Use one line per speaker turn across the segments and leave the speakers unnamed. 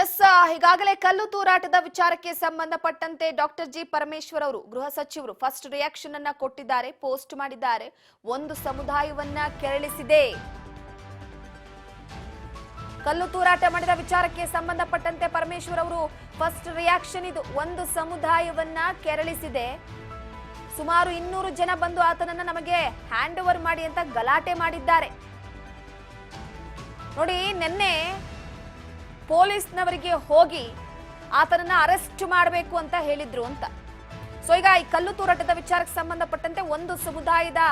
S ಈಗಾಗಲೇ ಕಲ್ಲು ತೂರಾಟದ ವಿಚಾರಕ್ಕೆ ಸಂಬಂಧಪಟ್ಟಂತೆ ಡಾಕ್ಟರ್ ಜಿ ಪರಮೇಶ್ವರ್ ಅವರು ಗೃಹ ಸಚಿವರು ಫಸ್ಟ್ ರಿಯಾಕ್ಷನ್ ಅನ್ನ ಕೊಟ್ಟಿದ್ದಾರೆ, ಪೋಸ್ಟ್ ಮಾಡಿದ್ದಾರೆ. ಒಂದು ಸಮುದಾಯವನ್ನ ಕೆರಳಿಸಿದೆ. ಕಲ್ಲು ತೂರಾಟ ಮಾಡಿದ ವಿಚಾರಕ್ಕೆ ಸಂಬಂಧಪಟ್ಟಂತೆ ಪರಮೇಶ್ವರ್ ಅವರು ಫಸ್ಟ್ ರಿಯಾಕ್ಷನ್ ಇದು. ಒಂದು ಸಮುದಾಯವನ್ನ ಕೆರಳಿಸಿದೆ. ಸುಮಾರು 200 ಜನ ಬಂದು ಆತನನ್ನ ನಮಗೆ ಹ್ಯಾಂಡ್ ಓವರ್ ಮಾಡಿ ಅಂತ ಗಲಾಟೆ ಮಾಡಿದ್ದಾರೆ. ನೋಡಿ, ನಿನ್ನೆ ಪೊಲೀಸ್ನವರಿಗೆ ಹೋಗಿ ಆತನನ್ನ ಅರೆಸ್ಟ್ ಮಾಡಬೇಕು ಅಂತ ಹೇಳಿದ್ರು ಅಂತ. ಸೊ ಈಗ ಈ ಕಲ್ಲು ತೂರಾಟದ ವಿಚಾರಕ್ಕೆ ಸಂಬಂಧಪಟ್ಟಂತೆ ಒಂದು ಸಮುದಾಯದ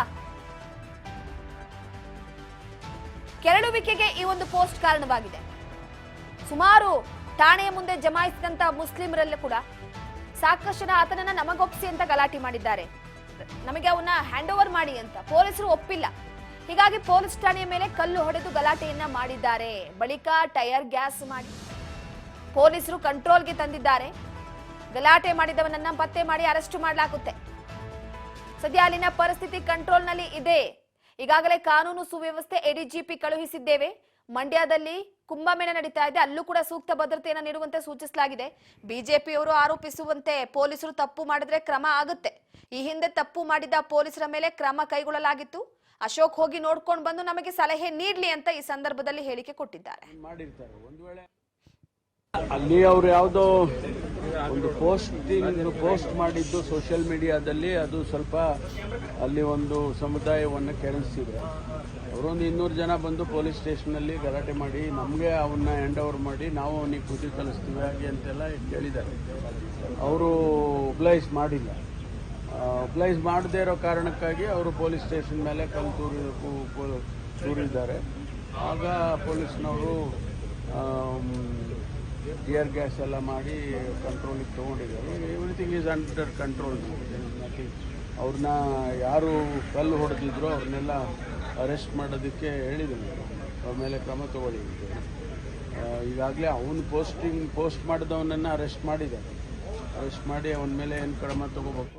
ಕೆರಳುವಿಕೆಗೆ ಈ ಒಂದು ಪೋಸ್ಟ್ ಕಾರಣವಾಗಿದೆ. ಸುಮಾರು ಠಾಣೆಯ ಮುಂದೆ ಜಮಾಯಿಸಿದಂತ ಮುಸ್ಲಿಮರಲ್ಲೂ ಕೂಡ ಸಾಕಷ್ಟು ಜನ ಆತನನ್ನ ನಮಗೊಪ್ಪಿಸಿ ಅಂತ ಗಲಾಟೆ ಮಾಡಿದ್ದಾರೆ. ನಮಗೆ ಅವನ್ನ ಹ್ಯಾಂಡ್ ಓವರ್ ಮಾಡಿ ಅಂತ ಪೊಲೀಸರು ಒಪ್ಪಿಲ್ಲ. ಹೀಗಾಗಿ ಪೊಲೀಸ್ ಠಾಣೆಯ ಮೇಲೆ ಕಲ್ಲು ಹೊಡೆದು ಗಲಾಟೆಯನ್ನ ಮಾಡಿದ್ದಾರೆ. ಬಳಿಕ ಟೈರ್ ಗ್ಯಾಸ್ ಮಾಡಿ ಪೊಲೀಸರು ಕಂಟ್ರೋಲ್ಗೆ ತಂದಿದ್ದಾರೆ. ಗಲಾಟೆ ಮಾಡಿದವನನ್ನ ಪತ್ತೆ ಮಾಡಿ ಅರೆಸ್ಟ್ ಮಾಡಲಾಗುತ್ತೆ. ಸದ್ಯ ಅಲ್ಲಿನ ಪರಿಸ್ಥಿತಿ ಕಂಟ್ರೋಲ್ನಲ್ಲಿ ಇದೆ. ಈಗಾಗಲೇ ಕಾನೂನು ಸುವ್ಯವಸ್ಥೆ ಎಡಿಜಿಪಿ ಕಳುಹಿಸಿದ್ದೇವೆ. ಮಂಡ್ಯದಲ್ಲಿ ಕುಂಭಮೇಳ ನಡೀತಾ ಇದೆ, ಅಲ್ಲೂ ಕೂಡ ಸೂಕ್ತ ಭದ್ರತೆಯನ್ನು ನೀಡುವಂತೆ ಸೂಚಿಸಲಾಗಿದೆ. ಬಿಜೆಪಿಯವರು ಆರೋಪಿಸುವಂತೆ ಪೊಲೀಸರು ತಪ್ಪು ಮಾಡಿದ್ರೆ ಕ್ರಮ ಆಗುತ್ತೆ. ಈ ಹಿಂದೆ ತಪ್ಪು ಮಾಡಿದ ಪೊಲೀಸರ ಮೇಲೆ ಕ್ರಮ ಕೈಗೊಳ್ಳಲಾಗಿತ್ತು. ಅಶೋಕ್ ಹೋಗಿ ನೋಡ್ಕೊಂಡು ಬಂದು ನಮಗೆ ಸಲಹೆ ನೀಡಲಿ ಅಂತ ಈ ಸಂದರ್ಭದಲ್ಲಿ ಹೇಳಿಕೆ ಕೊಟ್ಟಿದ್ದಾರೆ.
ಅಲ್ಲಿ ಅವರು ಯಾವುದೋ ಒಂದು ಪೋಸ್ಟ್ ಮಾಡಿದ್ದು ಸೋಷಿಯಲ್ ಮೀಡಿಯಾದಲ್ಲಿ, ಅದು ಸ್ವಲ್ಪ ಅಲ್ಲಿ ಒಂದು ಸಮುದಾಯವನ್ನು ಕೆರಳಿಸಿದೆ. ಅವರೊಂದು 200 ಜನ ಬಂದು ಪೊಲೀಸ್ ಸ್ಟೇಷನಲ್ಲಿ ಗಲಾಟೆ ಮಾಡಿ ನಮಗೆ ಅವನ್ನ ಹ್ಯಾಂಡ್ ಓವರ್ ಮಾಡಿ ನಾವು ಅವನಿಗೆ ಬುದ್ಧಿ ಕಲಿಸ್ತೀವಿ ಹಾಗೆ ಅಂತೆಲ್ಲ ಕೇಳಿದ್ದಾರೆ. ಅವರು ಒಬ್ಲೈಸ್ ಮಾಡಿಲ್ಲ. ಒಬ್ಲೈಸ್ ಮಾಡದೇ ಇರೋ ಕಾರಣಕ್ಕಾಗಿ ಅವರು ಪೊಲೀಸ್ ಸ್ಟೇಷನ್ ಮೇಲೆ ಕಲ್ಲು ತೂರಿದ್ದಾರೆ. ಆಗ ಪೊಲೀಸ್ನವರು ಟಿಯರ್ ಗ್ಯಾಸ್ ಎಲ್ಲ ಮಾಡಿ ಕಂಟ್ರೋಲಿಗೆ ತೊಗೊಂಡಿದ್ದಾರೆ. Everything is under control. ಅವ್ರನ್ನ ಯಾರು ಕಲ್ಲು ಹೊಡೆದಿದ್ರು ಅವ್ರನ್ನೆಲ್ಲ ಅರೆಸ್ಟ್ ಮಾಡೋದಕ್ಕೆ ಹೇಳಿದ್ರು. ಅವ್ರ ಮೇಲೆ ಕ್ರಮ ತಗೊಳ್ಳಿದ್ದಾರೆ. ಈಗಾಗಲೇ ಅವನು ಪೋಸ್ಟ್ ಮಾಡಿದವನನ್ನು ಅರೆಸ್ಟ್ ಮಾಡಿದ್ದಾರೆ. ಅರೆಸ್ಟ್ ಮಾಡಿ ಅವನ ಮೇಲೆ ಏನು ಕ್ರಮ ತಗೋಬೇಕು.